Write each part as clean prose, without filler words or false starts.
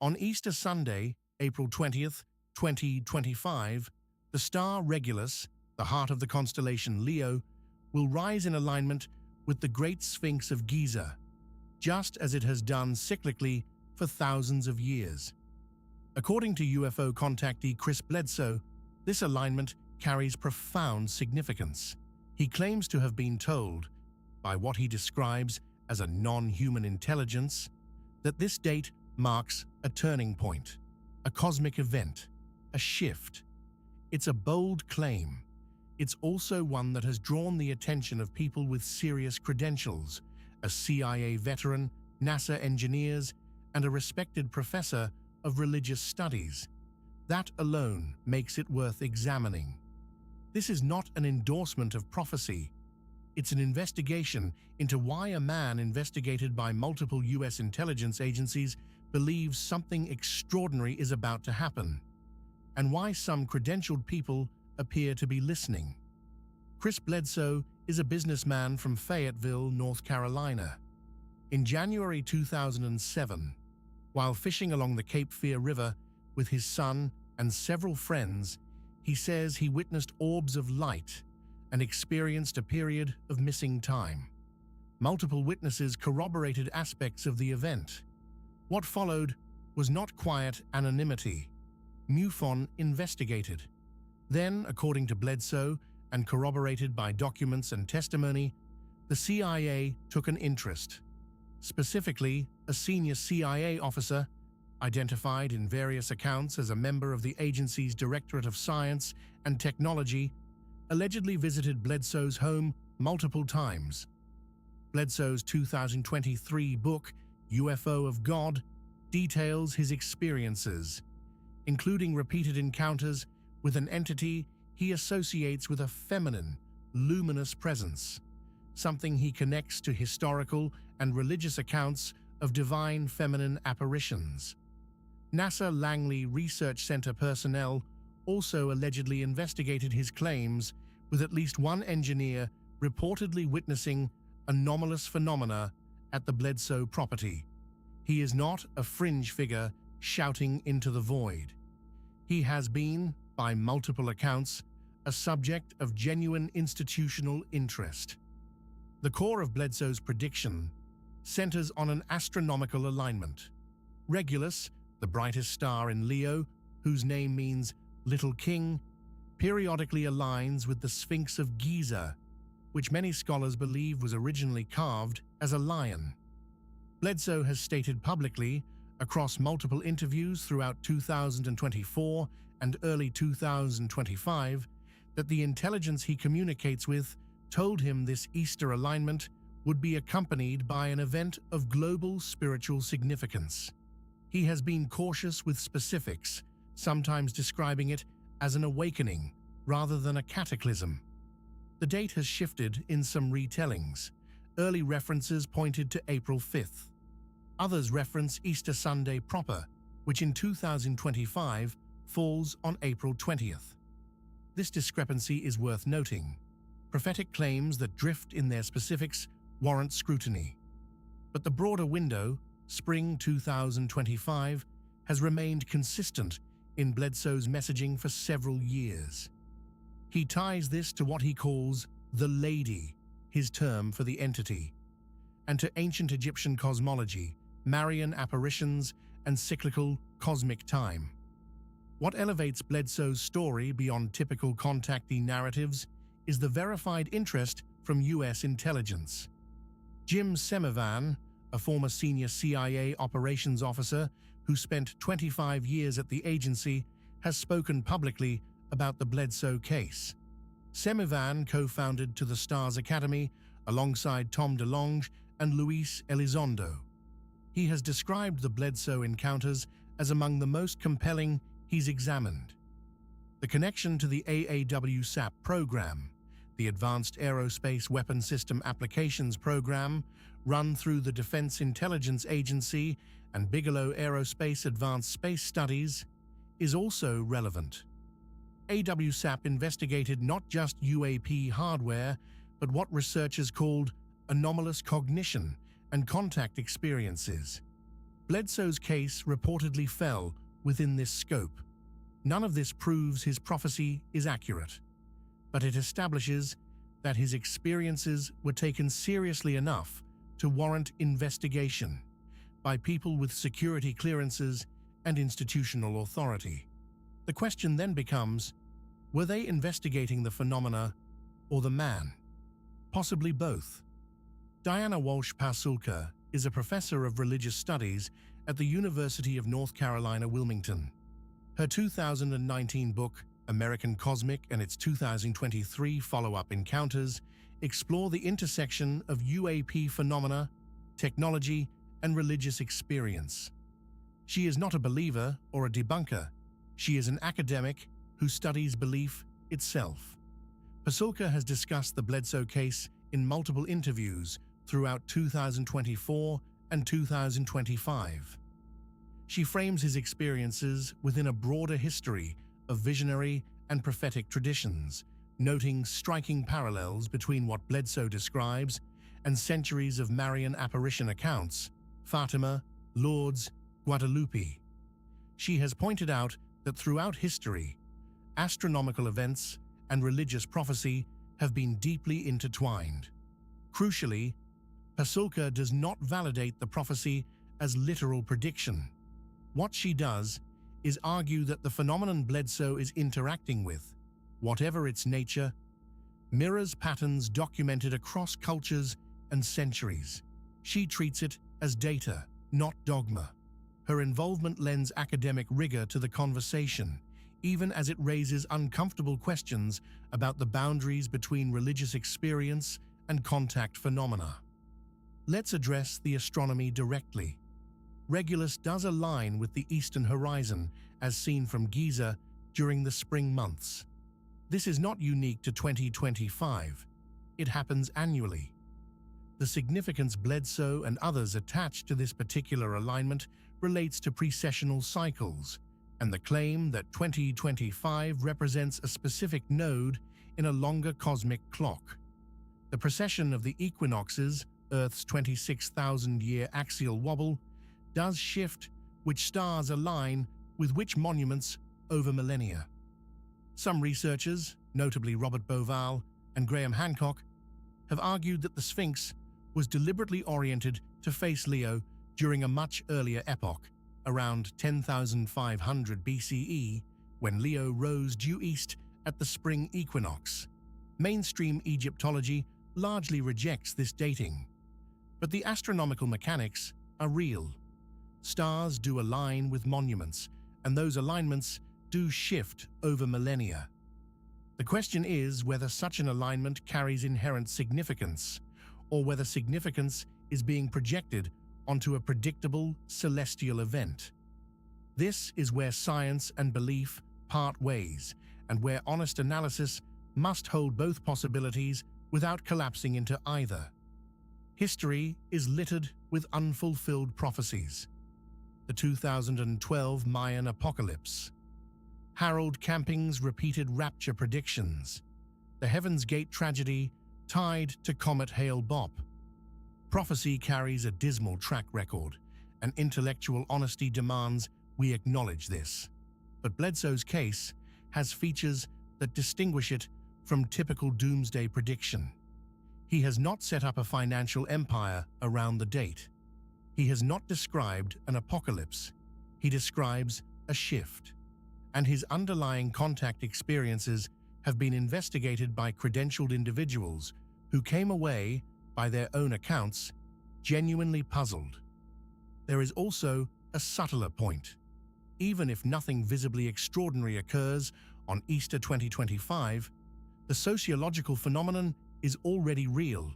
On Easter Sunday, April 20th, 2025, the star Regulus, the heart of the constellation Leo, will rise in alignment with the Great Sphinx of Giza, just as it has done cyclically for thousands of years. According to UFO contactee Bledsoe, this alignment carries profound significance. He claims to have been told, by what he describes as a non-human intelligence, that this date marks a turning point, a cosmic event, a shift. It's a bold claim. It's also one that has drawn the attention of people with serious credentials, a CIA veteran, NASA engineers, and a respected professor of religious studies. That alone makes it worth examining. This is not an endorsement of prophecy. It's an investigation into why a man investigated by multiple US intelligence agencies believes something extraordinary is about to happen, and why some credentialed people appear to be listening. Bledsoe is a businessman from Fayetteville, North Carolina. In January 2007, while fishing along the Cape Fear River with his son and several friends, he says he witnessed orbs of light and experienced a period of missing time. Multiple witnesses corroborated aspects of the event. What followed was not quiet anonymity. MUFON investigated. Then, according to Bledsoe, and corroborated by documents and testimony, the CIA took an interest. Specifically, a senior CIA officer, identified in various accounts as a member of the agency's Directorate of Science and Technology, allegedly visited Bledsoe's home multiple times. Bledsoe's 2023 book, UFO of God, details his experiences, including repeated encounters with an entity he associates with a feminine, luminous presence, something he connects to historical and religious accounts of divine feminine apparitions. NASA Langley Research Center personnel also allegedly investigated his claims, with at least one engineer reportedly witnessing anomalous phenomena at the Bledsoe property. He is not a fringe figure shouting into the void. He has been, by multiple accounts, a subject of genuine institutional interest. The core of Bledsoe's prediction centers on an astronomical alignment. Regulus, the brightest star in Leo, whose name means Little King, periodically aligns with the Sphinx of Giza, which many scholars believe was originally carved as a lion. Bledsoe has stated publicly, across multiple interviews throughout 2024 and early 2025, that the intelligence he communicates with told him this Easter alignment would be accompanied by an event of global spiritual significance. He has been cautious with specifics, sometimes describing it as an awakening rather than a cataclysm. The date has shifted in some retellings. Early references pointed to April 5th. Others reference Easter Sunday proper, which in 2025 falls on April 20th. This discrepancy is worth noting. Prophetic claims that drift in their specifics warrant scrutiny. But the broader window, spring 2025, has remained consistent in Bledsoe's messaging for several years. He ties this to what he calls the Lady, his term for the entity, and to ancient Egyptian cosmology, Marian apparitions, and cyclical cosmic time. What elevates Bledsoe's story beyond typical contactee narratives is the verified interest from US intelligence. Jim Semivan, a former senior CIA operations officer who spent 25 years at the agency, has spoken publicly about the Bledsoe case. Semivan co-founded To the Stars Academy alongside Tom DeLonge and Luis Elizondo. He has described the Bledsoe encounters as among the most compelling he's examined. The connection to the AAWSAP program, the Advanced Aerospace Weapon System Applications Program, run through the Defense Intelligence Agency and Bigelow Aerospace Advanced Space Studies, is also relevant. AWSAP investigated not just UAP hardware, but what researchers called anomalous cognition and contact experiences. Bledsoe's case reportedly fell within this scope. None of this proves his prophecy is accurate, but it establishes that his experiences were taken seriously enough to warrant investigation by people with security clearances and institutional authority. The question then becomes, were they investigating the phenomena or the man? Possibly both. Diana Walsh Pasulka is a professor of religious studies at the University of North Carolina, Wilmington. Her 2019 book, American Cosmic, and its 2023 follow-up Encounters explore the intersection of UAP phenomena, technology, and religious experience. She is not a believer or a debunker. She is an academic who studies belief itself. Pasulka has discussed the Bledsoe case in multiple interviews throughout 2024 and 2025. She frames his experiences within a broader history of visionary and prophetic traditions, noting striking parallels between what Bledsoe describes and centuries of Marian apparition accounts, Fatima, Lourdes, Guadalupe. She has pointed out that throughout history, astronomical events and religious prophecy have been deeply intertwined. Crucially, Pasulka does not validate the prophecy as literal prediction. What she does is argue that the phenomenon Bledsoe is interacting with, whatever its nature, mirrors patterns documented across cultures and centuries. She treats it as data, not dogma. Her involvement lends academic rigor to the conversation, even as it raises uncomfortable questions about the boundaries between religious experience and contact phenomena. Let's address the astronomy directly. Regulus does align with the eastern horizon as seen from Giza during the spring months. This is not unique to 2025. It happens annually. The significance Bledsoe and others attach to this particular alignment relates to precessional cycles, and the claim that 2025 represents a specific node in a longer cosmic clock. The precession of the equinoxes, Earth's 26,000-year axial wobble, does shift which stars align with which monuments over millennia. Some researchers, notably Robert Bauval and Graham Hancock, have argued that the Sphinx was deliberately oriented to face Leo during a much earlier epoch, around 10,500 BCE, when Leo rose due east at the spring equinox. Mainstream Egyptology largely rejects this dating, but the astronomical mechanics are real. Stars do align with monuments, and those alignments do shift over millennia. The question is whether such an alignment carries inherent significance, or whether significance is being projected onto a predictable celestial event. This is where science and belief part ways, and where honest analysis must hold both possibilities without collapsing into either. History is littered with unfulfilled prophecies. The 2012 Mayan apocalypse, Harold Camping's repeated rapture predictions, the Heaven's Gate tragedy tied to Comet Hale-Bopp. Prophecy carries a dismal track record, and intellectual honesty demands we acknowledge this. But Bledsoe's case has features that distinguish it from typical doomsday prediction. He has not set up a financial empire around the date. He has not described an apocalypse. He describes a shift. And his underlying contact experiences have been investigated by credentialed individuals who came away, by their own accounts, genuinely puzzled. There is also a subtler point. Even if nothing visibly extraordinary occurs on Easter 2025, the sociological phenomenon is already real.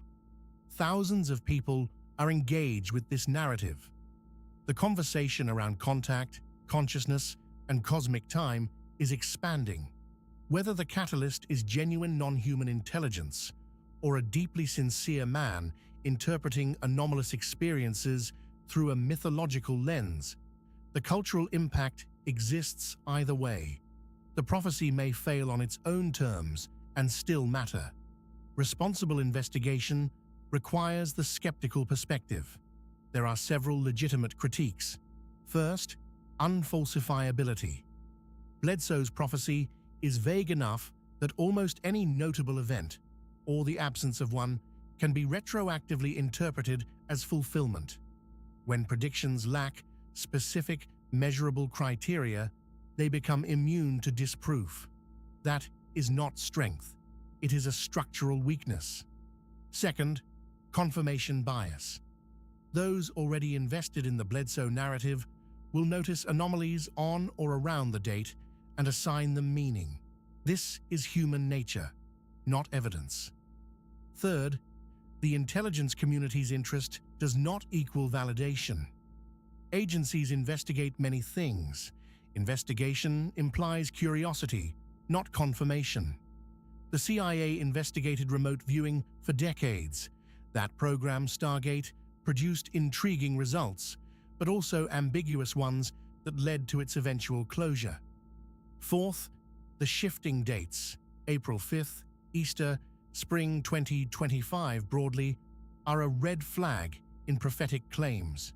Thousands of people are engaged with this narrative. The conversation around contact, consciousness, and cosmic time is expanding. Whether the catalyst is genuine non-human intelligence or a deeply sincere man interpreting anomalous experiences through a mythological lens, the cultural impact exists either way. The prophecy may fail on its own terms and still matter. Responsible investigation requires the skeptical perspective. There are several legitimate critiques. First, unfalsifiability. Bledsoe's prophecy is vague enough that almost any notable event, or the absence of one, can be retroactively interpreted as fulfillment. When predictions lack specific, measurable criteria, they become immune to disproof. That is not strength. It is a structural weakness. Second, confirmation bias. Those already invested in the Bledsoe narrative will notice anomalies on or around the date and assign them meaning. This is human nature, not evidence. Third, the intelligence community's interest does not equal validation. Agencies investigate many things. Investigation implies curiosity, not confirmation. The CIA investigated remote viewing for decades. That program, Stargate, produced intriguing results, but also ambiguous ones that led to its eventual closure. Fourth, the shifting dates, April 5th, Easter, Spring 2025 broadly, are a red flag in prophetic claims.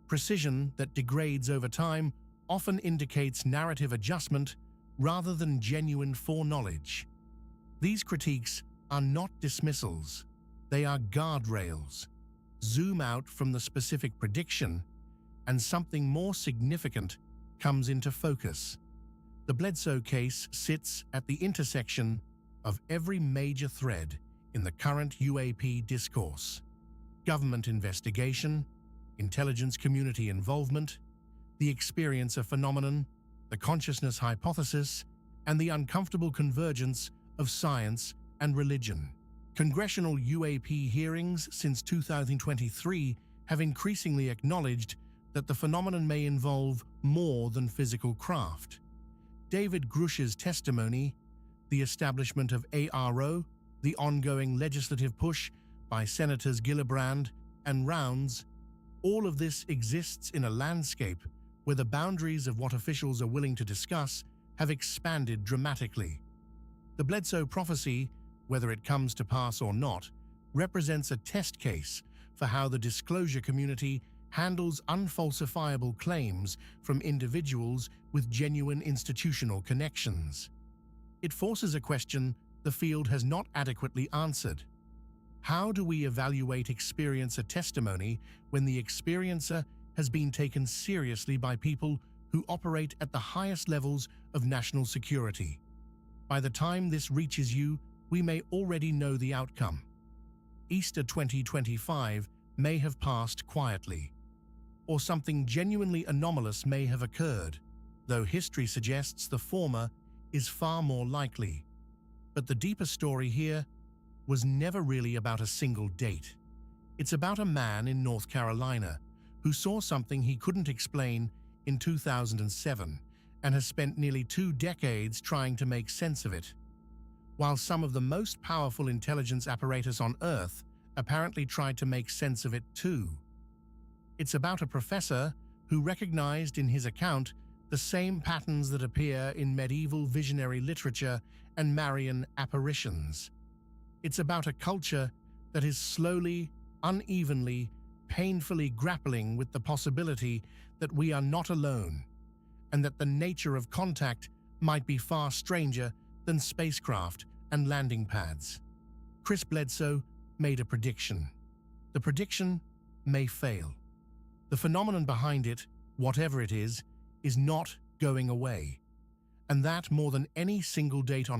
Precision that degrades over time often indicates narrative adjustment rather than genuine foreknowledge. These critiques are not dismissals, they are guardrails. Zoom out from the specific prediction, and something more significant comes into focus. The Bledsoe case sits at the intersection of every major thread in the current UAP discourse: government investigation, intelligence community involvement, the experiencer phenomenon, the consciousness hypothesis, and the uncomfortable convergence of science and religion. Congressional UAP hearings since 2023 have increasingly acknowledged that the phenomenon may involve more than physical craft. David Grush's testimony, the establishment of ARO, the ongoing legislative push by Senators Gillibrand and Rounds, all of this exists in a landscape where the boundaries of what officials are willing to discuss have expanded dramatically. The Bledsoe prophecy, whether it comes to pass or not, represents a test case for how the disclosure community handles unfalsifiable claims from individuals with genuine institutional connections. It forces a question the field has not adequately answered. How do we evaluate experiencer testimony when the experiencer has been taken seriously by people who operate at the highest levels of national security? By the time this reaches you, we may already know the outcome. Easter 2025 may have passed quietly, or something genuinely anomalous may have occurred, though history suggests the former is far more likely. But the deeper story here was never really about a single date. It's about a man in North Carolina who saw something he couldn't explain in 2007 and has spent nearly 2 decades trying to make sense of it. While some of the most powerful intelligence apparatus on Earth apparently tried to make sense of it too. It's about a professor who recognized in his account the same patterns that appear in medieval visionary literature and Marian apparitions. It's about a culture that is slowly, unevenly, painfully grappling with the possibility that we are not alone, and that the nature of contact might be far stranger than spacecraft and landing pads. Chris Bledsoe made a prediction. The prediction may fail. The phenomenon behind it, whatever it is not going away. And that, more than any single date on a